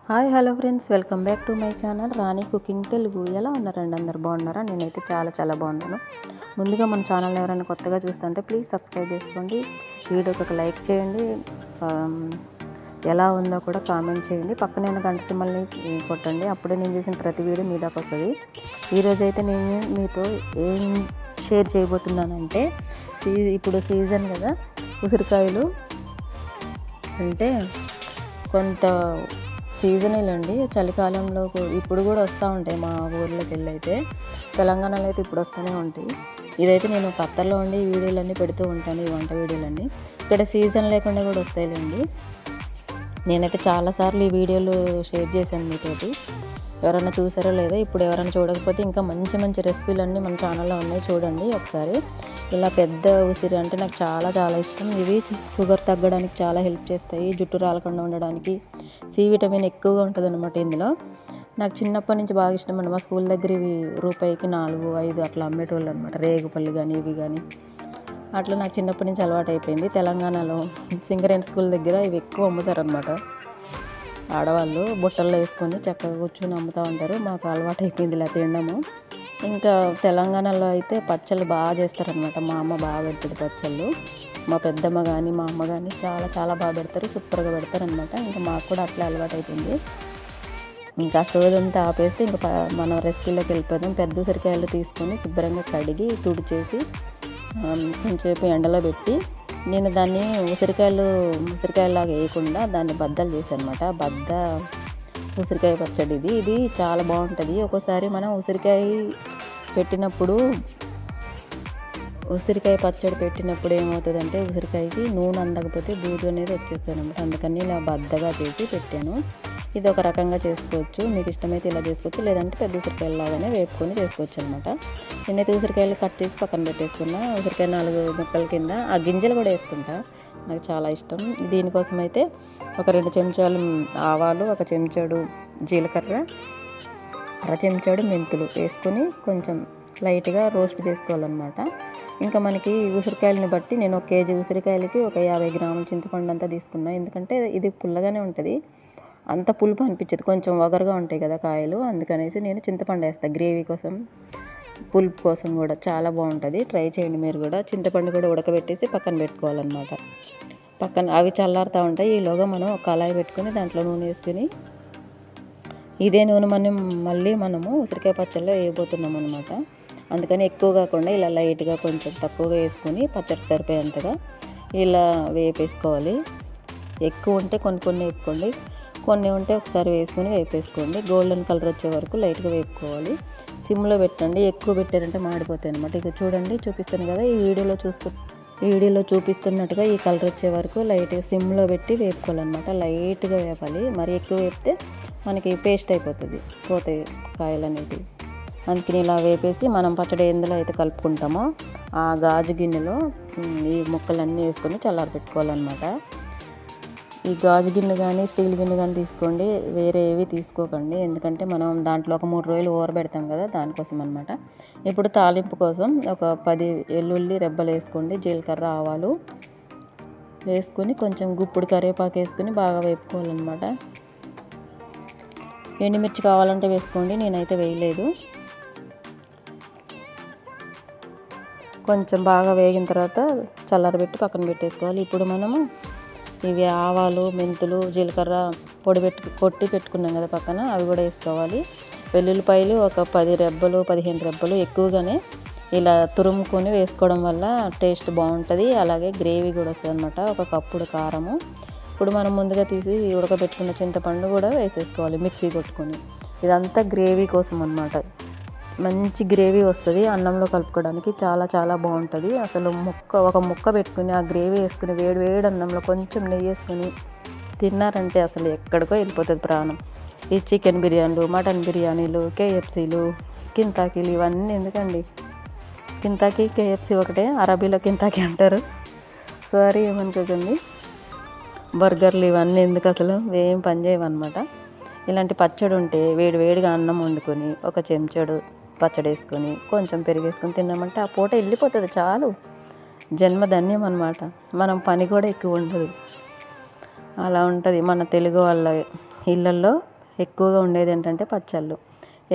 Hi hello friends, welcome back to my channel Rani cooking Telugu. ఎలా ఉన్నారండి? అందరు బాగున్నారా? నేనైతే చాలా బాగున్నాను. ముందుగా మన ఛానల్ ఎవరైనా కొత్తగా చూస్తుంటే ప్లీజ్ సబ్స్క్రైబ్ చేసుకోండి, వీడియోకి ఒక లైక్ చేయండి, ఎలా ఉందో కూడా కామెంట్ చేయండి. పక్కనే ఉన్న గంట సింబల్ని కొట్టండి, అప్పుడే నేను చేసిన ప్రతి వీడియో మీ దాకా వస్తుంది. ఈరోజైతే నేను మీతో ఏం షేర్ చేయబోతున్నానంటే, ఇప్పుడు సీజన్ కదా, ఉసిరికాయలు అంటే కొంత సీజనల్ అండి. చలికాలంలో ఇప్పుడు కూడా వస్తూ ఉంటాయి. మా ఊర్లోకి వెళ్ళి అయితే తెలంగాణలో అయితే ఇప్పుడు వస్తూనే ఉంటాయి. ఇదైతే నేను ఖత్తర్లో ఉండి ఈ వీడియోలన్నీ పెడుతూ ఉంటాను, ఈ వంట వీడియోలన్నీ. ఇక్కడ సీజన్ లేకుండా కూడా వస్తాయిలేండి. నేనైతే చాలాసార్లు ఈ వీడియోలు షేర్ చేశాను మీతోటి. ఎవరైనా చూసారో లేదో, ఇప్పుడు ఎవరైనా చూడకపోతే ఇంకా మంచి రెసిపీలన్నీ మన ఛానల్లో ఉన్నాయి, చూడండి ఒకసారి. ఇలా పెద్ద ఉసిరి అంటే నాకు చాలా ఇష్టం. ఇవి షుగర్ తగ్గడానికి చాలా హెల్ప్ చేస్తాయి, జుట్టు రాలకుండా ఉండడానికి. సి విటమిన్ ఎక్కువగా ఉంటుంది అన్నమాట ఇందులో. నాకు చిన్నప్పటి నుంచి బాగా ఇష్టం అండి. మా స్కూల్ దగ్గర ఇవి రూపాయికి 4, 5 అట్లా అమ్మేటోళ్ళు అనమాట. రేగుపళ్ళు కానీ ఇవి కానీ అట్లా నాకు చిన్నప్పటి నుంచి అలవాటు అయిపోయింది. తెలంగాణలో సింగరేణి స్కూల్ దగ్గర ఇవి ఎక్కువ అమ్ముతారనమాట. ఆడవాళ్ళు బుట్టల్లో వేసుకొని చక్కగా కూర్చొని అమ్ముతూ ఉంటారు. మాకు అలవాటు అయిపోయింది ఇలా తినడము. ఇంకా తెలంగాణలో అయితే పచ్చళ్ళు బాగా చేస్తారనమాట. మా అమ్మ బాగా పెడుతుంది పచ్చళ్ళు. మా పెద్దమ్మ కానీ మా అమ్మ కానీ చాలా బాగా పెడతారు, సూపర్గా పెడతారనమాట. ఇంకా మాకు కూడా అట్లా అలవాటు అయిపోయింది. ఇంకా సోదంతా ఆపేస్తే ఇంకా మనం రెసిపీలోకి వెళ్ళిపోదాం. పెద్ద ఉసిరికాయలు తీసుకొని శుభ్రంగా కడిగి తుడిచేసి కొంచెంసేపు ఎండలో పెట్టి, నేను దాన్ని ఉసిరికాయలాగా వేయకుండా దాన్ని బద్దలు చేశాను అనమాట. ఉసిరికాయ పచ్చడి ఇది చాలా బాగుంటుంది. ఒక్కోసారి మనం ఉసిరికాయ పచ్చడి పెట్టినప్పుడు ఏమవుతుందంటే, ఉసిరికాయకి నూనె అందకపోతే బూజు అనేది వచ్చేస్తుంది అనమాట. అందుకని ఇలా బద్దగా చేసి పెట్టాను. ఇది ఒక రకంగా చేసుకోవచ్చు, మీకు ఇష్టమైతే ఇలా చేసుకోవచ్చు, లేదంటే పెద్ద ఉసిరికాయలాగానే వేపుకొని చేసుకోవచ్చు అనమాట. నేనైతే ఉసిరికాయలు కట్ చేసి పక్కన పెట్టేసుకున్నా. ఉసిరికాయ 4 ముక్కల కింద ఆ గింజలు కూడా వేసుకుంటా, నాకు చాలా ఇష్టం. దీనికోసం అయితే ఒక 2 చెంచాలు ఆవాలు, 1 చెంచాడు జీలకర్ర, 1/2 చెంచాడు మెంతులు వేసుకొని కొంచెం లైట్గా రోస్ట్ చేసుకోవాలన్నమాట. ఇంకా మనకి ఉసిరికాయలని బట్టి నేను 1 కేజీ ఉసిరికాయలకి ఒక 50 గ్రాముల చింతపండు అంతా తీసుకున్నా. ఎందుకంటే ఇది పుల్లగానే ఉంటుంది, అంత పులుపు అనిపించదు, కొంచెం వగరుగా ఉంటాయి కదా కాయలు. అందుకనేసి నేను చింతపండు వేస్తాను గ్రేవీ కోసం, పులుపు కోసం కూడా చాలా బాగుంటుంది. ట్రై చేయండి మీరు కూడా. చింతపండు కూడా ఉడకబెట్టేసి పక్కన పెట్టుకోవాలన్నమాట. పక్కన అవి చల్లారుతూ ఉంటాయి. ఈలోగా మనం ఒక కళాయి పెట్టుకుని దాంట్లో నూనె వేసుకుని, ఇదే నూనె మనము ఉసిరికాయ పచ్చళ్ళలో వేయబోతున్నాం అనమాట. అందుకని ఎక్కువ కాకుండా ఇలా లైట్గా కొంచెం తక్కువగా వేసుకొని పచ్చడికి సరిపోయేంతగా ఇలా వేపేసుకోవాలి. ఎక్కువ ఉంటే కొన్ని వేపుకోండి, కొన్ని ఉంటే ఒకసారి వేసుకొని వేపేసుకోండి. గోల్డెన్ కలర్ వచ్చే వరకు లైట్గా వేపుకోవాలి. సిమ్లో పెట్టండి, ఎక్కువ పెట్టారంటే మాడిపోతాయి అనమాట. ఇక చూడండి, చూపిస్తాను కదా, ఈ వీడియోలో చూపిస్తున్నట్టుగా ఈ కలర్ వచ్చే వరకు లైట్గా సిమ్లో పెట్టి వేపుకోవాలన్నమాట. లైట్గా వేపాలి, మరి ఎక్కువ వేపితే మనకి పేస్ట్ పోతాయి కాయలు అనేవి. అందుకని ఇలా వేపేసి మనం పచ్చడి ఎందులో అయితే కలుపుకుంటామో ఆ గాజు గిన్నెలో ఈ ముక్కలన్నీ వేసుకొని చల్లారి పెట్టుకోవాలన్నమాట. ఈ గాజు గిన్నె కానీ స్టీల్ గిన్నె కానీ తీసుకోండి, వేరే ఏవి తీసుకోకండి. ఎందుకంటే మనం దాంట్లో ఒక 3 రోజులు ఊరబెడతాం కదా, దానికోసం అనమాట. ఇప్పుడు తాలింపు కోసం ఒక 10 వెల్లుల్లి రెబ్బలు వేసుకోండి, జీలకర్ర ఆవాలు వేసుకొని కొంచెం గుప్పుడు కరివేపాకు వేసుకొని బాగా వేపుకోవాలన్నమాట. ఎండుమిర్చి కావాలంటే వేసుకోండి, నేనైతే వేయలేదు. కొంచెం బాగా వేగిన తర్వాత చల్లారబెట్టి పక్కన పెట్టేసుకోవాలి. ఇప్పుడు మనము ఇవి ఆవాలు, మెంతులు, జీలకర్ర కొట్టి పెట్టుకున్నాం కదా పక్కన, అవి కూడా వేసుకోవాలి. వెల్లుల్లిపాయలు ఒక 10 రెబ్బలు 15 రెబ్బలు ఎక్కువగానే ఇలా తురుముకొని వేసుకోవడం వల్ల టేస్ట్ బాగుంటుంది. అలాగే గ్రేవీ కూడా వస్తుంది అనమాట. 1 కప్పుడు కారము. ఇప్పుడు మనం ముందుగా తీసి ఉడకబెట్టుకున్న చింతపండు కూడా వేసేసుకోవాలి మిక్సీ కొట్టుకొని. ఇదంతా గ్రేవీ కోసం అనమాట. మంచి గ్రేవీ వస్తుంది, అన్నంలో కలుపుకోవడానికి చాలా బాగుంటుంది. అసలు ఒక ముక్క పెట్టుకుని ఆ గ్రేవీ వేసుకుని వేడి అన్నంలో కొంచెం నెయ్యి వేసుకుని తిన్నారంటే అసలు ఎక్కడికో వెళ్ళిపోతుంది ప్రాణం. ఈ చికెన్ బిర్యానీలు, మటన్ బిర్యానీలు, కేఎఫ్సీలు, కింతాకీలు ఇవన్నీ ఎందుకండి? కింతాకీ కేఎఫ్సీ ఒకటే, అరబీలో కింతాకీ అంటారు, సారీ ఏమనుకోకండి. బర్గర్లు ఇవన్నీ ఎందుకు, అసలు ఏం పని చేయవన్నమాట. ఇలాంటి పచ్చడి ఉంటే వేడిగా అన్నం వండుకొని 1 చెంచాడు పచ్చడి వేసుకొని కొంచెం పెరుగు వేసుకొని తిన్నామంటే ఆ పూట వెళ్ళిపోతుంది, చాలు. జన్మధన్యం అన్నమాట. మనం పని కూడా ఎక్కువ ఉండదు, అలా ఉంటుంది మన తెలుగు వాళ్ళ ఇళ్ళల్లో. ఎక్కువగా ఉండేది ఏంటంటే పచ్చళ్ళు.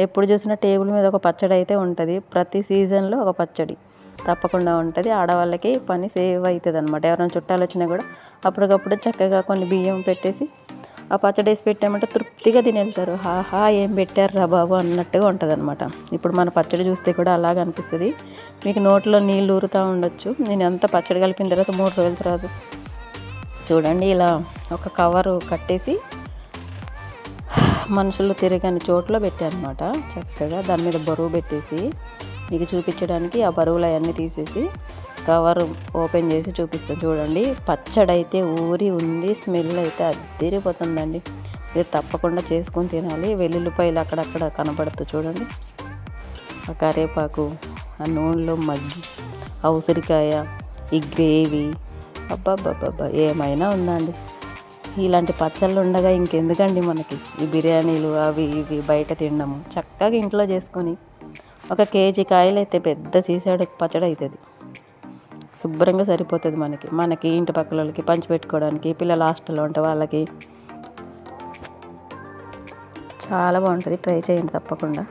ఎప్పుడు చూసినా టేబుల్ మీద ఒక పచ్చడి అయితే ఉంటుంది. ప్రతి సీజన్లో ఒక పచ్చడి తప్పకుండా ఉంటుంది. ఆడవాళ్ళకి పని సేవ్ అవుతుంది అనమాట. ఎవరైనా చుట్టాలు వచ్చినా కూడా అప్పటికప్పుడు చక్కగా కొన్ని బియ్యం పెట్టేసి ఆ పచ్చడి వేసి పెట్టామంటే తృప్తిగా తినేళ్తారు. హాహా ఏం పెట్టారురా బాబు అన్నట్టుగా ఉంటుంది అనమాట. ఇప్పుడు మన పచ్చడి చూస్తే కూడా అలాగ అనిపిస్తుంది. మీకు నోట్లో నీళ్ళు ఊరుతూ ఉండొచ్చు. నేను అంత పచ్చడి కలిపిన తర్వాత 3 రోజుల తర్వాత చూడండి ఇలా ఒక కవరు కట్టేసి మనుషులు తిరగని చోట్ల పెట్టాను అనమాట. చక్కగా దాని మీద బరువు పెట్టేసి మీకు చూపించడానికి ఆ బరువులు అవన్నీ తీసేసి కవర్ ఓపెన్ చేసి చూపిస్తాను. చూడండి పచ్చడి అయితే ఊరి ఉంది. స్మెల్ అయితే అద్దరిపోతుందండి. మీరు తప్పకుండా చేసుకొని తినాలి. వెల్లుల్లిపాయలు అక్కడక్కడ కనపడుతూ చూడండి. ఆ కరివేపాకు ఆ నూనెలో మగ్గి ఆ ఉసిరికాయ ఈ గ్రేవీ అబ్బాబ్బాబ్బా ఏమైనా ఉందండి. ఇలాంటి పచ్చళ్ళు ఉండగా ఇంకెందుకండి మనకి ఈ బిర్యానీలు అవి ఇవి బయట తినడము. చక్కగా ఇంట్లో చేసుకొని 1 కేజీ కాయలు అయితే పెద్ద సీసాడు పచ్చడి అవుతుంది. శుభ్రంగా సరిపోతుంది మనకి ఇంటి పక్కల వాళ్ళకి పంచిపెట్టుకోవడానికి, పిల్లలు హాస్టల్లో ఉంటే వాళ్ళకి చాలా బాగుంటుంది. ట్రై చేయండి తప్పకుండా.